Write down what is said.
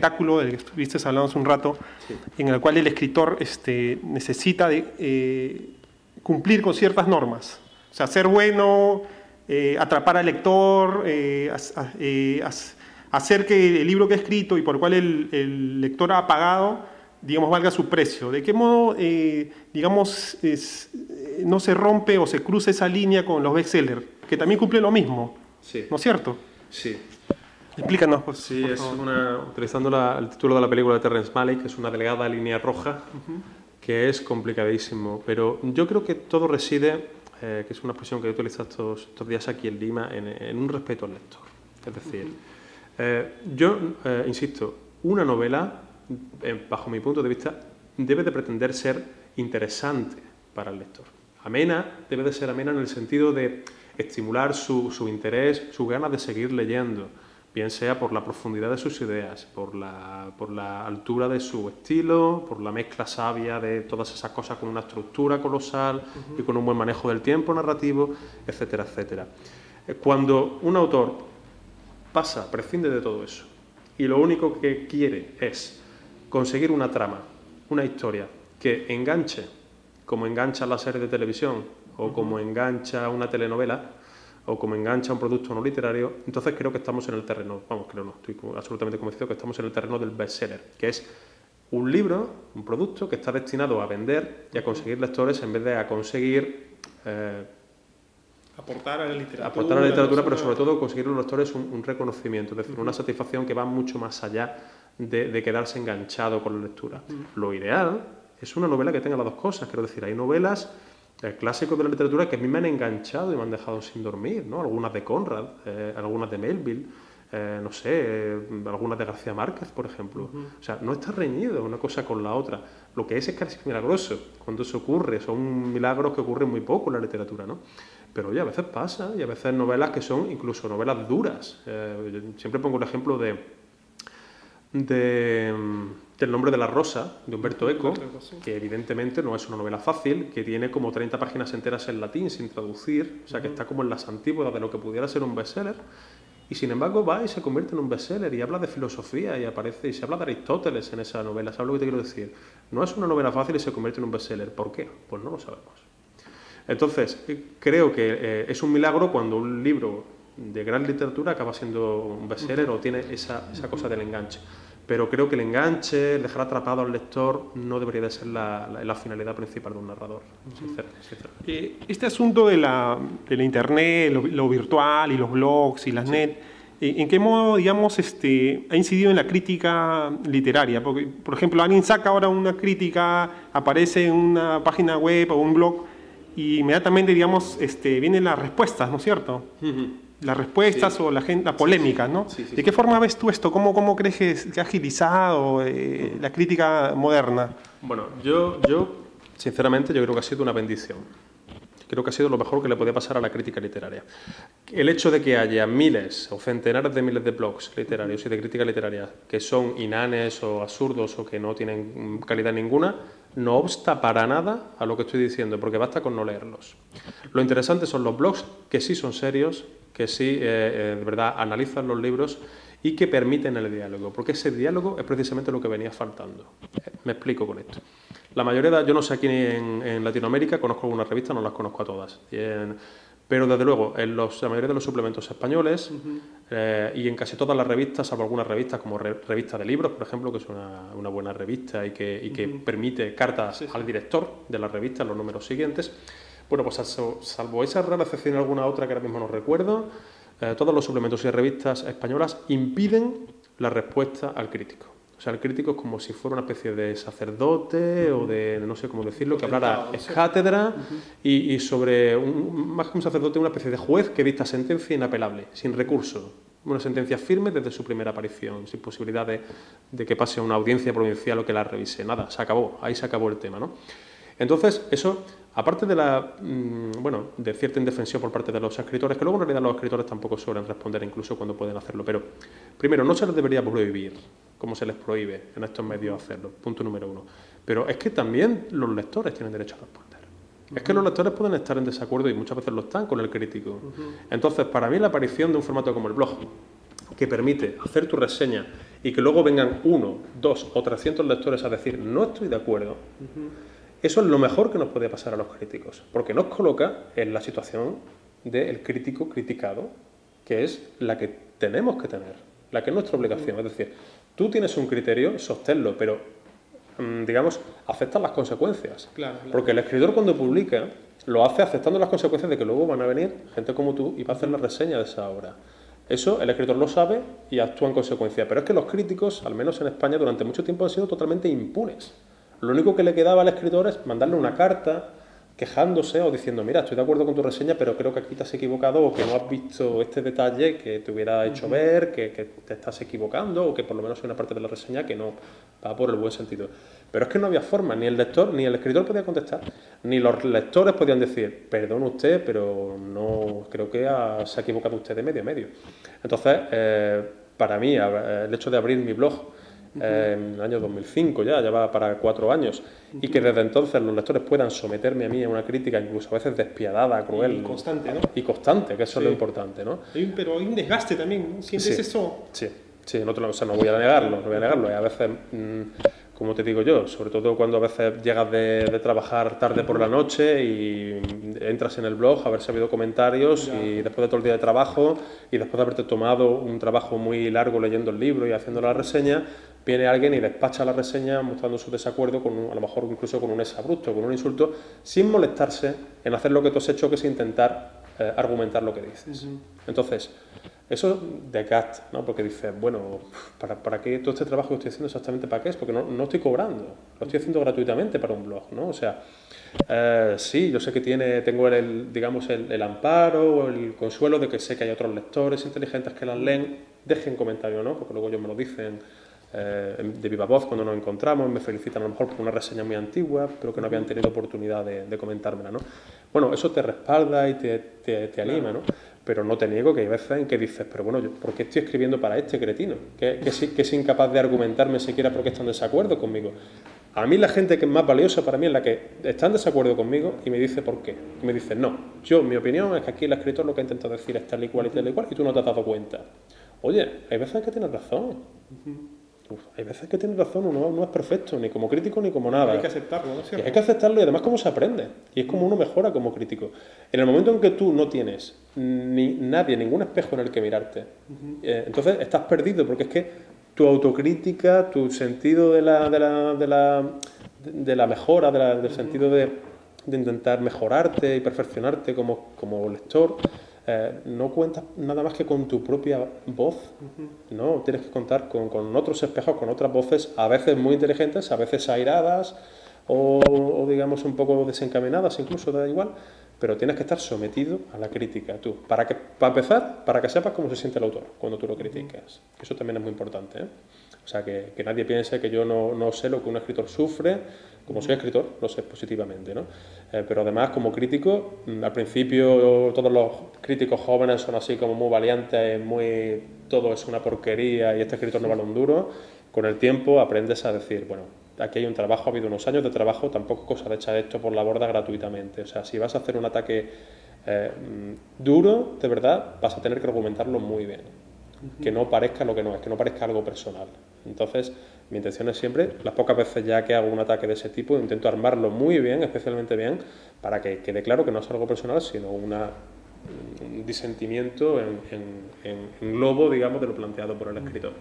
espectáculo del que estuviste hablando hace un rato, Sí. en el cual el escritor necesita cumplir con ciertas normas. O sea, ser bueno, atrapar al lector, hacer que el libro que ha escrito y por el cual el lector ha pagado, digamos, valga su precio. ¿De qué modo, digamos, no se rompe o se cruza esa línea con los bestsellers, que también cumplen lo mismo? Sí. ¿No es cierto? Sí. Explícanos, pues. Sí, por es favor. utilizando el título de la película de Terrence Malick, es una delgada línea roja, que es complicadísimo, pero yo creo que todo reside, que es una expresión que he utilizado estos días aquí en Lima, en un respeto al lector. Es decir, yo insisto, una novela, bajo mi punto de vista, debe de pretender ser interesante para el lector. Amena, debe de ser amena en el sentido de estimular su interés, sus ganas de seguir leyendo, bien sea por la profundidad de sus ideas, por la altura de su estilo, por la mezcla sabia de todas esas cosas con una estructura colosal y con un buen manejo del tiempo narrativo, etcétera, etcétera. Cuando un autor prescinde de todo eso y lo único que quiere es conseguir una trama, una historia que enganche, como engancha la serie de televisión o como engancha una telenovela, o como engancha un producto no literario, entonces creo que estamos en el terreno, estoy absolutamente convencido que estamos en el terreno del bestseller, que es un libro, un producto que está destinado a vender y a conseguir lectores en vez de a conseguir aportar a la literatura, pero sobre todo conseguir en los lectores un reconocimiento, es decir, una satisfacción que va mucho más allá de quedarse enganchado con la lectura. Lo ideal es una novela que tenga las dos cosas, quiero decir, hay novelas clásicos de la literatura que a mí me han enganchado y me han dejado sin dormir, ¿no? Algunas de Conrad, algunas de Melville, no sé, algunas de García Márquez, por ejemplo. O sea, no está reñido una cosa con la otra. Lo que es casi milagroso. Cuando eso ocurre, son milagros que ocurren muy poco en la literatura, ¿no? Pero oye, a veces pasa, y a veces novelas que son incluso novelas duras. Siempre pongo el ejemplo del nombre de la rosa, de Umberto Eco, que evidentemente no es una novela fácil, que tiene como 30 páginas enteras en latín sin traducir, o sea que está como en las antípodas de lo que pudiera ser un bestseller, y sin embargo va y se convierte en un bestseller y habla de filosofía y aparece y se habla de Aristóteles en esa novela. ¿Sabes lo que te quiero decir? No es una novela fácil y se convierte en un bestseller. ¿Por qué? Pues no lo sabemos. Entonces, creo que es un milagro cuando un libro de gran literatura acaba siendo un bestseller o tiene esa cosa del enganche. Pero creo que el enganche, el dejar atrapado al lector, no debería de ser la finalidad principal de un narrador, sinceramente. Este asunto de la internet, lo virtual y los blogs y las net, ¿en qué modo, digamos, ha incidido en la crítica literaria? Porque, por ejemplo, alguien saca ahora una crítica, aparece en una página web o un blog y inmediatamente, digamos, vienen las respuestas, ¿no es cierto? Las respuestas o la polémica, ¿no? ¿De qué forma ves tú esto? ¿Cómo crees que ha agilizado la crítica moderna? Bueno, yo sinceramente, yo creo que ha sido una bendición. Creo que ha sido lo mejor que le podía pasar a la crítica literaria. El hecho de que haya miles o centenares de miles de blogs literarios y de crítica literaria que son inanes o absurdos o que no tienen calidad ninguna, no obsta para nada a lo que estoy diciendo, porque basta con no leerlos. Lo interesante son los blogs que sí son serios, que sí, de verdad, analizan los libros y que permiten el diálogo, porque ese diálogo es precisamente lo que venía faltando. Me explico con esto. La mayoría yo no sé aquí en Latinoamérica, conozco algunas revistas, no las conozco a todas, pero desde luego en la mayoría de los suplementos españoles y en casi todas las revistas, salvo algunas revistas como Revista de Libros, por ejemplo, que es una buena revista y que permite cartas al director de la revista en los números siguientes. Bueno, pues salvo esa rara excepción y alguna otra que ahora mismo no recuerdo, todos los suplementos y revistas españolas impiden la respuesta al crítico. O sea, el crítico es como si fuera una especie de sacerdote o de, no sé cómo decirlo, que hablara ex cátedra y sobre, más que un sacerdote, una especie de juez que dicta sentencia inapelable, sin recurso. Una sentencia firme desde su primera aparición, sin posibilidad de que pase a una audiencia provincial o que la revise. Nada, se acabó, ahí se acabó el tema, ¿no? Entonces, eso, aparte de de cierta indefensión por parte de los escritores, que luego en realidad los escritores tampoco suelen responder incluso cuando pueden hacerlo, pero primero, no se les debería prohibir, como se les prohíbe en estos medios hacerlo, punto número uno. Pero es que también los lectores tienen derecho a responder. Es que los lectores pueden estar en desacuerdo y muchas veces lo están con el crítico. Entonces, para mí la aparición de un formato como el blog, que permite hacer tu reseña y que luego vengan 1, 2 o 300 lectores a decir no estoy de acuerdo, eso es lo mejor que nos puede pasar a los críticos, porque nos coloca en la situación del crítico criticado, que es la que tenemos que tener, la que es nuestra obligación. Es decir, tú tienes un criterio, sosténlo, pero, digamos, aceptas las consecuencias. Claro. Porque el escritor cuando publica, lo hace aceptando las consecuencias de que luego van a venir gente como tú y va a hacer la reseña de esa obra. Eso el escritor lo sabe y actúa en consecuencia. Pero es que los críticos, al menos en España, durante mucho tiempo han sido totalmente impunes. Lo único que le quedaba al escritor es mandarle una carta quejándose o diciendo, mira, estoy de acuerdo con tu reseña, pero creo que aquí te has equivocado o que no has visto este detalle que te hubiera hecho ver, que te estás equivocando o que por lo menos hay una parte de la reseña que no va por el buen sentido. Pero es que no había forma, ni el lector, ni el escritor podía contestar, ni los lectores podían decir, perdón usted, pero no creo que se ha equivocado usted de medio a medio. Entonces, para mí, el hecho de abrir mi blog en el año 2005 ya va para 4 años, y que desde entonces los lectores puedan someterme a mí a una crítica incluso a veces despiadada, cruel. Y constante, ¿no? Y constante, que eso es lo importante, ¿no? Pero hay un desgaste también, ¿sientes eso? Sí, no voy a negarlo, y a veces, como te digo yo, sobre todo cuando a veces llegas de trabajar tarde por la noche y entras en el blog a ver si ha habido comentarios y después de todo el día de trabajo y después de haberte tomado un trabajo muy largo leyendo el libro y haciendo la reseña, viene alguien y despacha la reseña mostrando su desacuerdo, a lo mejor incluso con un exabrupto, con un insulto, sin molestarse en hacer lo que tú has hecho, que es intentar argumentar lo que dices. Entonces, eso desgasta, ¿no? Porque dices, bueno, ¿para qué todo este trabajo que estoy haciendo exactamente para qué es? Porque no estoy cobrando, lo estoy haciendo gratuitamente para un blog, ¿no? O sea, sí, yo sé que tengo el amparo o el consuelo de que sé que hay otros lectores inteligentes que las leen, dejen comentarios, ¿no? Porque luego ellos me lo dicen de viva voz cuando nos encontramos, me felicitan a lo mejor por una reseña muy antigua, pero que no habían tenido oportunidad de comentármela, ¿no? Bueno, eso te respalda y te anima, ¿no? Pero no te niego que hay veces en que dices, pero bueno, ¿por qué estoy escribiendo para este cretino? Que es incapaz de argumentarme siquiera porque está en desacuerdo conmigo. A mí la gente que es más valiosa para mí es la que está en desacuerdo conmigo y me dice por qué. Y me dice, no, mi opinión es que aquí el escritor lo que ha intentado decir es tal y cual y tú no te has dado cuenta. Oye, hay veces que tienes razón. Hay veces que tienes razón, uno no es perfecto, ni como crítico ni como nada. Hay que aceptarlo, ¿no es cierto? Y hay que aceptarlo y además cómo se aprende. Y es como uno mejora como crítico. En el momento en que tú no tienes ningún espejo en el que mirarte, entonces estás perdido, porque es que tu autocrítica, tu sentido de la mejora, del sentido de intentar mejorarte y perfeccionarte como lector, no cuentas nada más que con tu propia voz, ¿no? Tienes que contar con otros espejos, con otras voces, a veces muy inteligentes, a veces airadas o digamos un poco desencaminadas, incluso da igual, pero tienes que estar sometido a la crítica tú, para empezar, para que sepas cómo se siente el autor cuando tú lo criticas. Eso también es muy importante, ¿eh? O sea, que nadie piense que yo no sé lo que un escritor sufre. Como soy escritor, lo sé positivamente, ¿no? Pero además, como crítico, al principio todos los críticos jóvenes son así como muy valientes, todo es una porquería y este escritor no vale un duro. Con el tiempo aprendes a decir, bueno, aquí hay un trabajo, ha habido unos años de trabajo, tampoco cosa de echar esto por la borda gratuitamente. O sea, si vas a hacer un ataque duro, de verdad, vas a tener que argumentarlo muy bien. Que no parezca lo que no es, que no parezca algo personal. Entonces, mi intención es siempre, las pocas veces ya que hago un ataque de ese tipo, intento armarlo muy bien, especialmente bien, para que quede claro que no es algo personal, sino un disentimiento en globo, digamos, de lo planteado por el escritor.